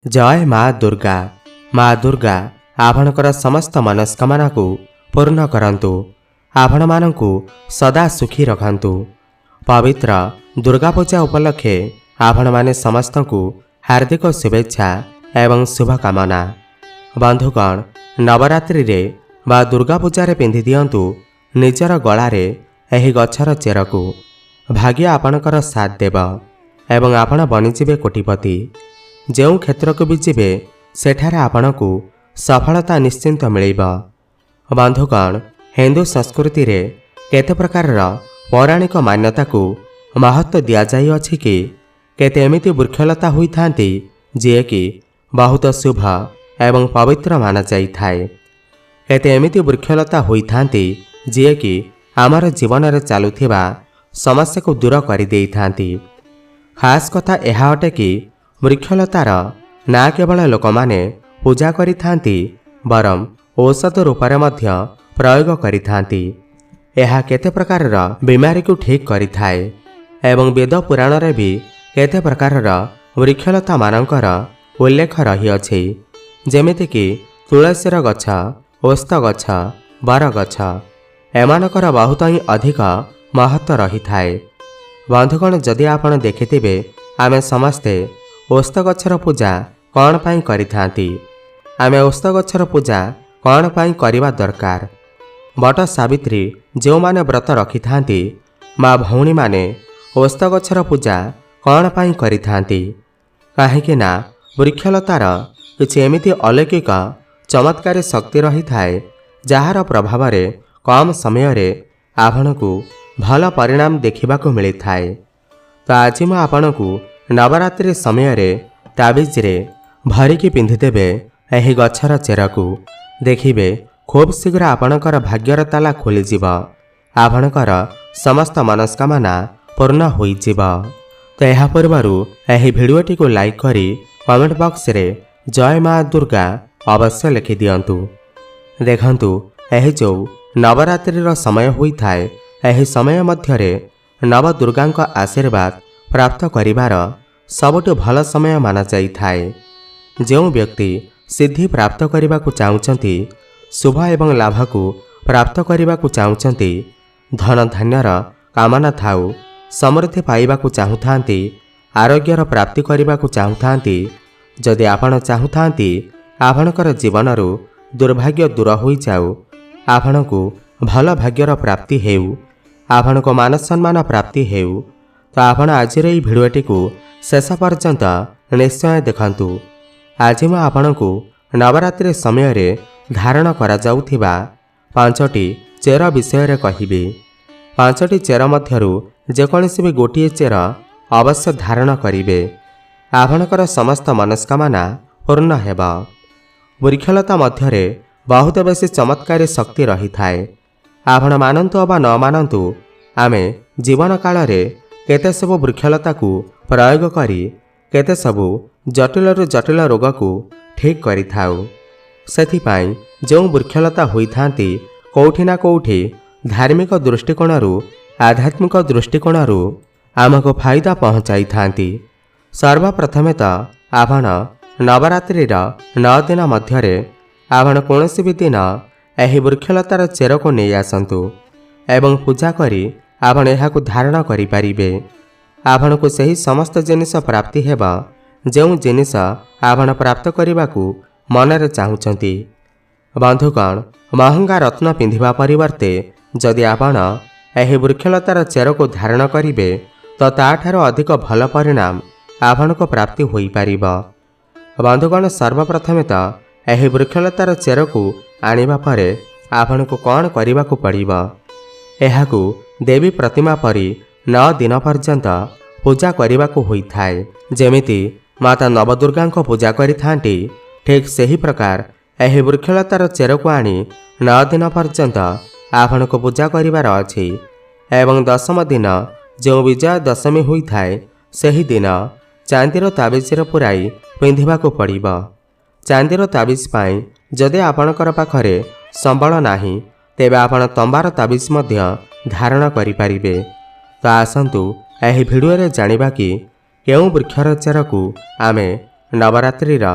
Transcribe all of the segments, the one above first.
जय माँ दुर्गा। माँ दुर्गा आपणकर समस्त मनस्कामना को पूर्ण करंतु, आपण मानंकु सदा सुखी रखंतु। पवित्र दुर्गा पूजा उपलक्षे आपण माने समस्तंकु हार्दिक शुभेच्छा एवं शुभकामना। बंधुगण, नवरात्रि रे बा दुर्गा पूजा पिंधि दियंतु निजर गलारे एही गछर चेरकु। भाग्य आपणकर साथ देव एवं आपण बनिजिबे कोटिपति। जो क्षेत्र को भी जीवे सेठारे आपणकु सफलता निश्चिंत मिलिब। बंधुगण, हिंदू संस्कृति रे केते प्रकार पौराणिक मान्यता को महत्व दिया जाई अछि कि केते एमिति वृक्षलता होई थांती जे कि बहुत शुभ एवं पवित्र माना जाई थाए। केते एमिति वृक्षलता होई थांती जे कि आमर जीवन रे चालुथिबा समस्या को दूर करि देई थांती। खास कथा एहा अटे कि वृक्षलतार ना केवल लोक माने पूजा करि थांती बरम औषध रूपरे मध्य प्रयोग करि थांती। एहा केते प्रकार बीमारी को ठीक करि थाए एवं वेद पुराण रे भी केते प्रकार वृक्षलता मानकर उल्लेख रही अछि, जेमिति कि तुलसीर गछ, ओस्त गछ, बर गछ एमानकर बहुत ही अधिक महत्व रही थाए। बंधुगण, जदि आपण देखिथिबे आमे समस्ते ओस्त गछर पूजा कौन पाई करि थांती। आमे ओस्त गछर पूजा कौन पाई करिबा दरकार। बट सावित्री जो माने व्रत रखि थांती, माँ भौणी माने ओस्त गछर पूजा कौन पाई करि थांती। काहेकि ना वृक्षलतार किछि एमिति अलौकिक चमत्कारी शक्ति रही थाए जार प्रभाव रे कम समय रे आपणकु भल परिणाम देखिबाकु मिली थाए। तो आज मैं आपणकु नवरात्रि समय रे ताबिज रे भरिकी पिंधिदेबे एही गछर चेरकु। देखिबे खूब शीघ्र आपणकर भाग्यर ताला खोलीजिब, आपणकर समस्त मनस्कामना पूर्ण होइजिब। तो यह पूर्वरु एही भिडियोटी को लाइक करी कमेंट बॉक्स रे जय माँ दुर्गा अवश्य लिखि दियंतु। देखंतु एही जो नवरात्रि समय होई थाए, एही समय मध्यरे नव दुर्गांक आशीर्वाद प्राप्त करिवार सबुठु भल समय माना जाई थाए। जो व्यक्ति सिद्धि प्राप्त करने को चाहूँगी, शुभ एवं लाभ को प्राप्त करने को चाहूँगी, धन धान्यर कामना थाउ, समृद्धि पाइबा को चाहूँगी, आरोग्यर प्राप्ति करने को चाहूँगी, जदि आपण चाहूँगी आपणकर जीवनरू दुर्भाग्य दूर हो जाऊ, आपण को भल भाग्यर प्राप्ति हेउ, आपण को मान सम्मान प्राप्ति हेउ, तो आपण आज ये भिडियोटी को शेष पर्यंत निश्चय देखंतु। आज मैं आपनकु नवरात्रि समय रे धारण करा जाउथिबा 5टी चेर विषय रे कहिबी। 5टी चेर मध्यरु जेकोसी भी गोटिए चेर अवश्य धारण करिवे, आपणकर समस्त मनस्कामना पूर्ण हेबा। वृक्षलता मध्यरे बहुत बेसी चमत्कारी शक्ति रही थाए। आपण मानंतु अबा न मानंतु, आमे जीवन काल रे केते सब वृक्षलता को प्रयोग करी केते सबु जटिल जटिल रोग को ठीक करि थाउ। सेथिपाई जो वृक्षलता होई थांती कोठी ना कोठी धार्मिक दृष्टिकोणरू आध्यात्मिक दृष्टिकोणरू आमको फायदा पहुँचाई थांती। सर्वप्रथमे तो आपण नवरात्रि 9 दिन मध्यरे आपण कोनोसी भी दिन एही वृक्षलतार चेर को नहीं आसंतु एवं पूजा करी आपण एहाकु धारण करि पारिबे। आपण को सही समस्त जिनिस प्राप्ति हेबा जो जिनिस आपण प्राप्त करने को मनरे चाहूँगी। बंधुगण, महंगा रत्न पिंधिबा परिवर्ते जदि आपण एही वृक्षलतार चेर को धारण करिवे तो ताठारो अधिक भल परिणाम आपण को प्राप्ति होई पारिब। बंधुगण, सर्वप्रथमे तो एही वृक्षलतार चेर को आनिबा परे आपण को कौन करने को पड़िब। एहाकु देवी प्रतिमा परी 9 दिन पर्यंत पूजा करने को होई थाए। जेमिति माता नवदुर्गा को पूजा करि थांती, ठीक सही प्रकार एही वृक्षलतार चेर को आनी 9 दिन पर्यंत आपण को पूजा करिवार अछि। एवं 10म दिन जो विजय दशमी होई थाए, सही दिन चांदीर ताबिजर पुराई पिंधिबा को पड़िब। चांदीर ताबिज पाई जदि आपणकर पाखरे संबल नाही, तेबे आपण तंबार ताबिज मध्य धारण करि पारिबे। तो आसंतु एही भिडियो रे जानिबा कि केउ वृक्षर चेर को आमे ନବରାତ୍ରିର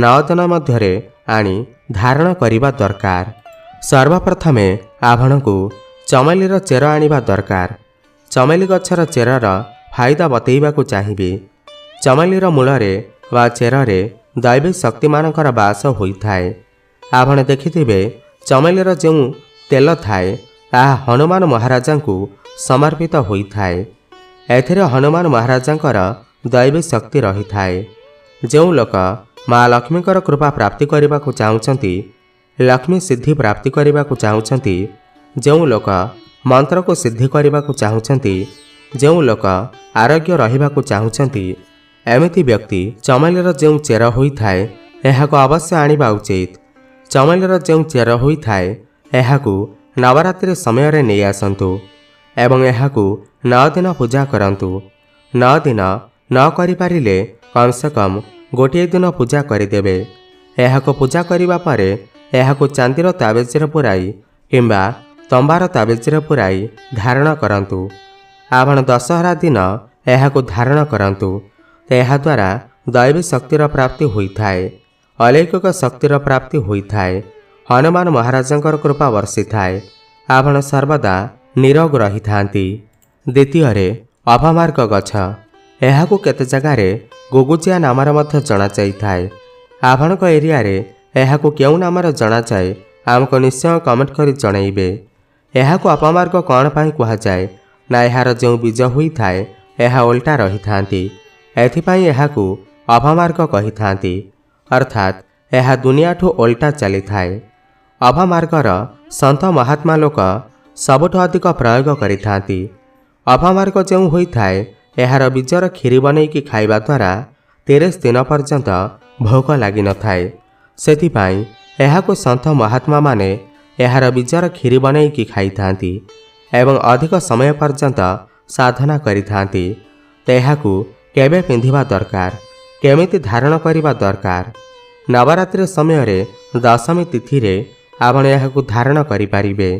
9 ଦିନ ମଧ୍ୟରେ ଆଣି ଧାରଣ କରିବା ଦରକାର। ସର୍ବପ୍ରଥମେ ଆପଣଙ୍କୁ ଚମେଲିର ଚେର ଆଣିବା ଦରକାର। ଚମେଲି ଗଛର ଚେରର ଫାଇଦା ବତେଇବାକୁ ଚାହିଁବି। ଚମେଲିର ମୂଳରେ ବା ଚେରରେ ଦୈବୀ ଶକ୍ତିମାନଙ୍କର ବାସ ହୋଇଥାଏ। ଆପଣ ଦେଖିଥିବେ ଚମେଲିର ଯେଉଁ ତେଲ ଥାଏ ତାହା ହନୁମାନ ମହାରାଜାଙ୍କୁ ସମର୍ପିତ ହୋଇଥାଏ। ଏଥିରେ ହନୁମାନ ମହାରାଜାଙ୍କର ଦୈବୀ ଶକ୍ତି ରହିଥାଏ। ଯେଉଁ ଲୋକ ମା ଲକ୍ଷ୍ମୀଙ୍କର କୃପା ପ୍ରାପ୍ତି କରିବାକୁ ଚାହୁଁଛନ୍ତି, ଲକ୍ଷ୍ମୀ ସିଦ୍ଧି ପ୍ରାପ୍ତି କରିବାକୁ ଚାହୁଁଛନ୍ତି, ଯେଉଁ ଲୋକ ମନ୍ତ୍ରକୁ ସିଦ୍ଧି କରିବାକୁ ଚାହୁଁଛନ୍ତି, ଯେଉଁ ଲୋକ ଆରୋଗ୍ୟ ରହିବାକୁ ଚାହୁଁଛନ୍ତି, ଏମିତି ବ୍ୟକ୍ତି ଚମେଲିର ଯେଉଁ ଚେର ହୋଇଥାଏ ଏହାକୁ ଅବଶ୍ୟ ଆଣିବା ଉଚିତ। ଚମେଲିର ଯେଉଁ ଚେର ହୋଇଥାଏ ଏହାକୁ ନବରାତ୍ରି ସମୟରେ ନେଇ ଆସନ୍ତୁ ଏବଂ ଏହାକୁ 9 ଦିନ ପୂଜା କରନ୍ତୁ। 9 ଦିନ ନ କରିପାରିଲେ କମ୍ ସେ କମ୍ ଗୋଟିଏ ଦିନ ପୂଜା କରିଦେବେ। ଏହାକୁ ପୂଜା କରିବା ପରେ ଏହାକୁ ଚାନ୍ଦିର ତାବିଜରେ ପୁରାଇ କିମ୍ବା ତମ୍ବାର ତାବିଜରେ ପୁରାଇ ଧାରଣ କରନ୍ତୁ। ଆପଣ ଦଶହରା ଦିନ ଏହାକୁ ଧାରଣ କରନ୍ତୁ। ଏହାଦ୍ୱାରା ଦୈବୀ ଶକ୍ତିର ପ୍ରାପ୍ତି ହୋଇଥାଏ, ଅଲୌକିକ ଶକ୍ତିର ପ୍ରାପ୍ତି ହୋଇଥାଏ, ହନୁମାନ ମହାରାଜାଙ୍କର କୃପା ବର୍ଷିଥାଏ, ଆପଣ ସର୍ବଦା ନିରୋଗ ରହିଥାନ୍ତି। ଦ୍ୱିତୀୟରେ ଅପମାର୍ଗ ଗଛ, ଏହାକୁ କେତେ ଜାଗାରେ ଗୁଗୁଚିଆ ନାମରେ ମଧ୍ୟ ଜଣାଯାଇଥାଏ। ଆପଣଙ୍କ ଏରିଆରେ ଏହାକୁ କେଉଁ ନାମରେ ଜଣାଯାଏ ଆମକୁ ନିଶ୍ଚୟ କମେଣ୍ଟ କରି ଜଣାଇବେ। ଏହାକୁ ଅପମାର୍ଗ କ'ଣ ପାଇଁ କୁହାଯାଏ ନା ଏହାର ଯେଉଁ ବୀଜ ହୋଇଥାଏ ଏହା ଓଲଟା ରହିଥାନ୍ତି, ଏଥିପାଇଁ ଏହାକୁ ଅପମାର୍ଗ କହିଥାନ୍ତି, ଅର୍ଥାତ୍ ଏହା ଦୁନିଆଠୁ ଓଲଟା ଚାଲିଥାଏ। ଅପମାର୍ଗର ସନ୍ଥ ମହାତ୍ମା ଲୋକ ସବୁଠୁ ଅଧିକ ପ୍ରୟୋଗ କରିଥାନ୍ତି। ଅପମାର୍ଗ ଯେଉଁ ହୋଇଥାଏ ଏହାର ବୀଜର କ୍ଷୀରି ବନେଇକି ଖାଇବା ଦ୍ୱାରା 30 ଦିନ ପର୍ଯ୍ୟନ୍ତ ଭୋକ ଲାଗିନଥାଏ। ସେଥିପାଇଁ ଏହାକୁ ସନ୍ଥ ମହାତ୍ମାମାନେ ଏହାର ବୀଜର କ୍ଷୀରି ବନେଇକି ଖାଇଥାନ୍ତି ଏବଂ ଅଧିକ ସମୟ ପର୍ଯ୍ୟନ୍ତ ସାଧନା କରିଥାନ୍ତି। ଏହାକୁ କେବେ ପିନ୍ଧିବା ଦରକାର, କେମିତି ଧାରଣ କରିବା ଦରକାର? ନବରାତ୍ରି ସମୟରେ ଦଶମୀ ତିଥିରେ ଆପଣ ଏହାକୁ ଧାରଣ କରିପାରିବେ।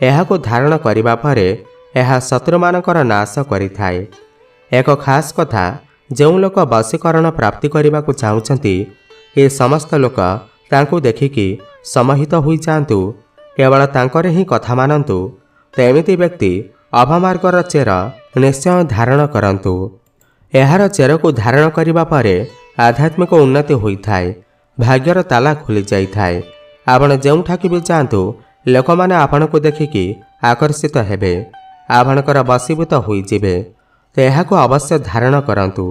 ଏହାକୁ ଧାରଣ କରିବା ପରେ ଏହା ଶତ୍ରୁମାନଙ୍କର ନାଶ କରିଥାଏ। ଏକ ଖାସ୍ କଥା, ଯେଉଁ ଲୋକ ବଶୀକରଣ ପ୍ରାପ୍ତି କରିବାକୁ ଚାହୁଁଛନ୍ତି ଏ ସମସ୍ତ ଲୋକ ତାଙ୍କୁ ଦେଖିକି ସମୋହିତ ହୋଇଯାଆନ୍ତୁ, କେବଳ ତାଙ୍କର ହିଁ କଥା ମାନନ୍ତୁ। ତେମିତି ବ୍ୟକ୍ତି ଅପମାର୍ଗର ଚେର ନିଶ୍ଚୟ ଧାରଣ କରନ୍ତୁ। ଏହାର ଚେରକୁ ଧାରଣ କରିବା ପରେ ଆଧ୍ୟାତ୍ମିକ ଉନ୍ନତି ହୋଇଥାଏ, ଭାଗ୍ୟର ତାଲା ଖୋଲି ଯାଇଥାଏ। ଆପଣ ଯେଉଁଠାକୁ ବି ଯାଆନ୍ତୁ ଲୋକମାନେ ଆପଣଙ୍କୁ ଦେଖିକି ଆକର୍ଷିତ ହେବେ, ଆପଣଙ୍କର ବଶୀଭୂତ ହୋଇଯିବେ। ଏହାକୁ ଅବଶ୍ୟ ଧାରଣ କରନ୍ତୁ।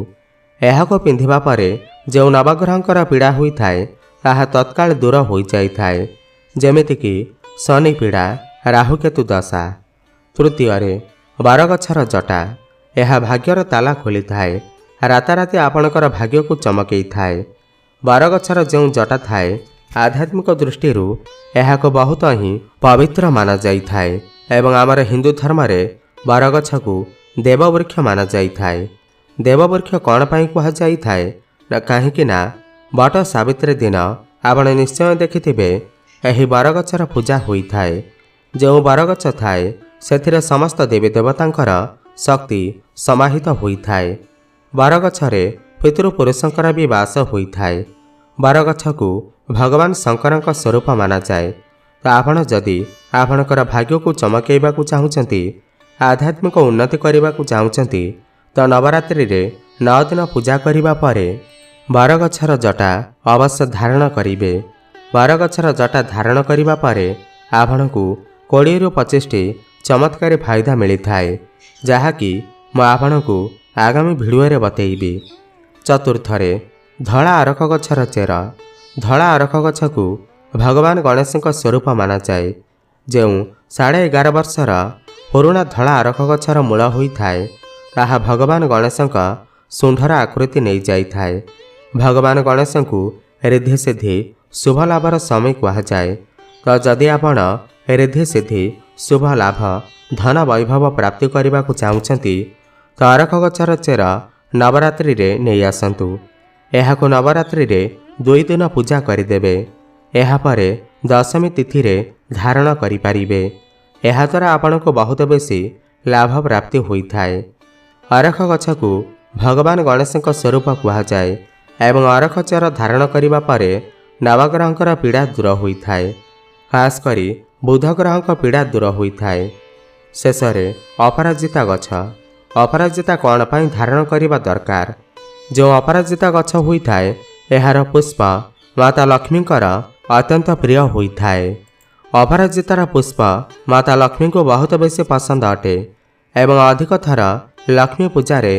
ଏହାକୁ ପିନ୍ଧିବା ପରେ ଯେଉଁ ନବଗ୍ରହଙ୍କର ପୀଡ଼ା ହୋଇଥାଏ ତାହା ତତ୍କାଳ ଦୂର ହୋଇଯାଇଥାଏ, ଯେମିତିକି ଶନି ପୀଡ଼ା, ରାହୁକେତୁ ଦଶା। ତୃତୀୟରେ ବରଗଛର ଜଟା, ଏହା ଭାଗ୍ୟର ତାଲା ଖୋଲିଥାଏ, ରାତାରାତି ଆପଣଙ୍କର ଭାଗ୍ୟକୁ ଚମକେଇଥାଏ। ବରଗଛର ଯେଉଁ ଜଟା ଥାଏ ଆଧ୍ୟାତ୍ମିକ ଦୃଷ୍ଟିରୁ ଏହାକୁ ବହୁତ ହିଁ ପବିତ୍ର ମାନାଯାଇଥାଏ ଏବଂ ଆମର ହିନ୍ଦୁ ଧର୍ମରେ ବରଗଛକୁ ଦେବବୃକ୍ଷ ମାନାଯାଇଥାଏ। ଦେବବୃକ୍ଷ କ'ଣ ପାଇଁ କୁହାଯାଇଥାଏ ନା କାହିଁକି ନା ବଟ ସାବିତ୍ରୀ ଦିନ ଆପଣ ନିଶ୍ଚୟ ଦେଖିଥିବେ ଏହି ବରଗଛର ପୂଜା ହୋଇଥାଏ। ଯେଉଁ ବରଗଛ ଥାଏ ସେଥିରେ ସମସ୍ତ ଦେବୀ ଦେବତାଙ୍କର ଶକ୍ତି ସମାହିତ ହୋଇଥାଏ। ବରଗଛରେ ପିତୃପୁରୁଷଙ୍କର ବି ବାସ ହୋଇଥାଏ। ବରଗଛକୁ ଭଗବାନ ଶଙ୍କରଙ୍କ ସ୍ୱରୂପ ମାନାଯାଏ। ତ ଆପଣ ଯଦି ଆପଣଙ୍କର ଭାଗ୍ୟକୁ ଚମକେଇବାକୁ ଚାହୁଁଛନ୍ତି, ଆଧ୍ୟାତ୍ମିକ ଉନ୍ନତି କରିବାକୁ ଚାହୁଁଛନ୍ତି, ତ ନବରାତ୍ରିରେ 9 ଦିନ ପୂଜା କରିବା ପରେ ବରଗଛର ଜଟା ଅବଶ୍ୟ ଧାରଣ କରିବେ। ବରଗଛର ଜଟା ଧାରଣ କରିବା ପରେ ଆପଣଙ୍କୁ 20ରୁ 25ଟି ଚମତ୍କାରୀ ଫାଇଦା ମିଳିଥାଏ, ଯାହାକି ମୁଁ ଆପଣଙ୍କୁ ଆଗାମୀ ଭିଡ଼ିଓରେ ବତେଇବି। ଚତୁର୍ଥରେ ଧଳା ଅରଖ ଗଛର ଚେର। ଧଳା ଅରଖ ଗଛକୁ ଭଗବାନ ଗଣେଶଙ୍କ ସ୍ୱରୂପ ମାନାଯାଏ। ଯେଉଁ 11.5 ବର୍ଷର ପୁରୁଣା ଧଳା ଅରଖ ଗଛର ମୂଳ ହୋଇଥାଏ ତାହା ଭଗବାନ ଗଣେଶଙ୍କ ଶୁଣ୍ଢର ଆକୃତି ନେଇଯାଇଥାଏ। ଭଗବାନ ଗଣେଶଙ୍କୁ ରିଦ୍ଧି ସିଦ୍ଧି ଶୁଭ ଲାଭର ସ୍ୱାମୀ କୁହାଯାଏ। ତ ଯଦି ଆପଣ ରିଦ୍ଧି ସିଦ୍ଧି ଶୁଭ ଲାଭ ଧନ ବୈଭବ ପ୍ରାପ୍ତି କରିବାକୁ ଚାହୁଁଛନ୍ତି ତ ଅରଖ ଗଛର ଚେର ନବରାତ୍ରିରେ ନେଇ ଆସନ୍ତୁ। ଏହାକୁ ନବରାତ୍ରିରେ 2 ଦିନ ପୂଜା କରିଦେବେ। ଏହାପରେ ଦଶମୀ ତିଥିରେ ଧାରଣ କରିପାରିବେ। ଏହାଦ୍ୱାରା ଆପଣଙ୍କୁ ବହୁତ ବେଶୀ ଲାଭ ପ୍ରାପ୍ତି ହୋଇଥାଏ। ଅରଖ ଗଛକୁ ଭଗବାନ ଗଣେଶଙ୍କ ସ୍ୱରୂପ କୁହାଯାଏ ଏବଂ ଅରଖ ଚେର ଧାରଣ କରିବା ପରେ ନବଗ୍ରହଙ୍କର ପୀଡ଼ା ଦୂର ହୋଇଥାଏ। ଖାସ୍ କରି ବୁଧ ଗ୍ରହଙ୍କ ପୀଡ଼ା ଦୂର ହୋଇଥାଏ। ଶେଷରେ ଅପରାଜିତା ଗଛ। ଅପରାଜିତା କ'ଣ ପାଇଁ ଧାରଣ କରିବା ଦରକାର? ଯେଉଁ ଅପରାଜିତା ଗଛ ହୋଇଥାଏ ଏହାର ପୁଷ୍ପ ମାତା ଲକ୍ଷ୍ମୀଙ୍କର ଅତ୍ୟନ୍ତ ପ୍ରିୟ ହୋଇଥାଏ। ଅପରାଜିତାର ପୁଷ୍ପ ମାତା ଲକ୍ଷ୍ମୀଙ୍କୁ ବହୁତ ବେଶୀ ପସନ୍ଦ ଅଟେ ଏବଂ ଅଧିକ ଥର ଲକ୍ଷ୍ମୀ ପୂଜାରେ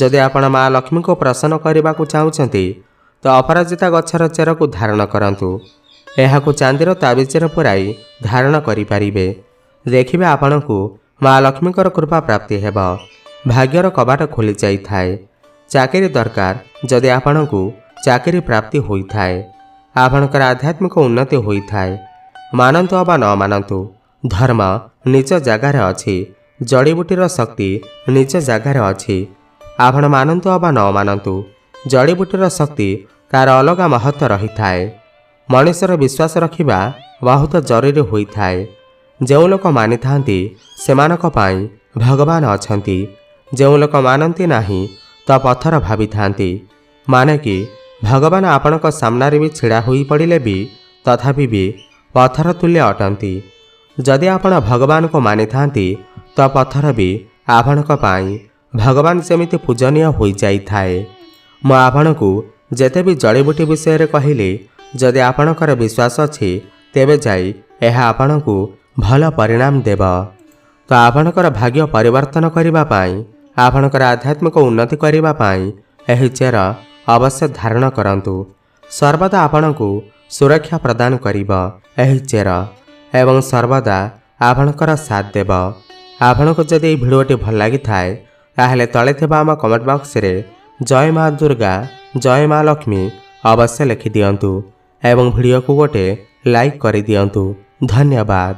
ଯଦି ଆପଣ ମା ଲକ୍ଷ୍ମୀଙ୍କୁ ପ୍ରସନ୍ନ କରିବାକୁ ଚାହୁଁଛନ୍ତି ତ ଅପରାଜିତା ଗଛର ଚେରକୁ ଧାରଣ କରନ୍ତୁ। ଏହାକୁ ଚାନ୍ଦିର ତାବିଜରେ ପୁରାଇ ଧାରଣ କରିପାରିବେ। ଦେଖିବେ ଆପଣଙ୍କୁ ମା ଲକ୍ଷ୍ମୀଙ୍କର କୃପା ପ୍ରାପ୍ତି ହେବ। ଭାଗ୍ୟର କବାଟ ଖୋଲି ଯାଇଥାଏ। ଚାକିରି ଦରକାର, ଯଦି ଆପଣଙ୍କୁ ଚାକିରି ପ୍ରାପ୍ତି ହୋଇଥାଏ। ଆପଣଙ୍କର ଆଧ୍ୟାତ୍ମିକ ଉନ୍ନତି ହୋଇଥାଏ। ମାନନ୍ତୁ ଅବା ନ ମାନନ୍ତୁ, ଧର୍ମ ନିଜ ଜାଗାରେ ଅଛି, ଜଡ଼ିବୁଟିର ଶକ୍ତି ନିଜ ଜାଗାରେ ଅଛି। ଆପଣ ମାନନ୍ତୁ ଅବା ନ ମାନନ୍ତୁ, ଜଡ଼ିବୁଟିର ଶକ୍ତି ତା'ର ଅଲଗା ମହତ୍ଵ ରହିଥାଏ। ମଣିଷର ବିଶ୍ୱାସ ରଖିବା ବହୁତ ଜରୁରୀ ହୋଇଥାଏ। ଯେଉଁ ଲୋକ ମାନିଥାନ୍ତି ସେମାନଙ୍କ ପାଇଁ ଭଗବାନ ଅଛନ୍ତି। ଯେଉଁ ଲୋକ ମାନନ୍ତି ନାହିଁ ତ ପଥର ଭାବିଥାନ୍ତି। ମାନେ କି ଭଗବାନ ଆପଣଙ୍କ ସାମ୍ନାରେ ବି ଛିଡ଼ା ହୋଇପଡ଼ିଲେ ବି ତଥାପି ବି ପଥର ତୁଲ୍ୟ ଅଟନ୍ତି। ଯଦି ଆପଣ ଭଗବାନଙ୍କୁ ମାନିଥାନ୍ତି ତ ପଥର ବି ଆପଣଙ୍କ ପାଇଁ ଭଗବାନ ସେମିତି ପୂଜନୀୟ ହୋଇଯାଇଥାଏ। ମୁଁ ଆପଣଙ୍କୁ ଯେତେ ବି ଜଡ଼ିବୁଟି ବିଷୟରେ କହିଲି, ଯଦି ଆପଣଙ୍କର ବିଶ୍ୱାସ ଅଛି ତେବେ ଯାଇ ଏହା ଆପଣଙ୍କୁ ଭଲ ପରିଣାମ ଦେବ। ତ ଆପଣଙ୍କର ଭାଗ୍ୟ ପରିବର୍ତ୍ତନ କରିବା ପାଇଁ, ଆପଣଙ୍କର ଆଧ୍ୟାତ୍ମିକ ଉନ୍ନତି କରିବା ପାଇଁ ଏହି ଚେର ଅବଶ୍ୟ ଧାରଣ କରନ୍ତୁ। ସର୍ବଦା ଆପଣଙ୍କୁ ସୁରକ୍ଷା ପ୍ରଦାନ କରିବ ଏହି ଚେର ଏବଂ ସର୍ବଦା ଆପଣଙ୍କର ସାଥ ଦେବ। ଆପଣଙ୍କୁ ଯଦି ଏହି ଭିଡ଼ିଓଟି ଭଲ ଲାଗିଥାଏ ତାହେଲେ ତଳେ ଥିବା ଆମ କମେଣ୍ଟ ବକ୍ସରେ ଜୟ ମା ଦୁର୍ଗା, ଜୟ ମା ଲକ୍ଷ୍ମୀ ଅବଶ୍ୟ ଲେଖିଦିଅନ୍ତୁ ଏବଂ ଭିଡ଼ିଓକୁ ଗୋଟେ ଲାଇକ୍ କରିଦିଅନ୍ତୁ। ଧନ୍ୟବାଦ।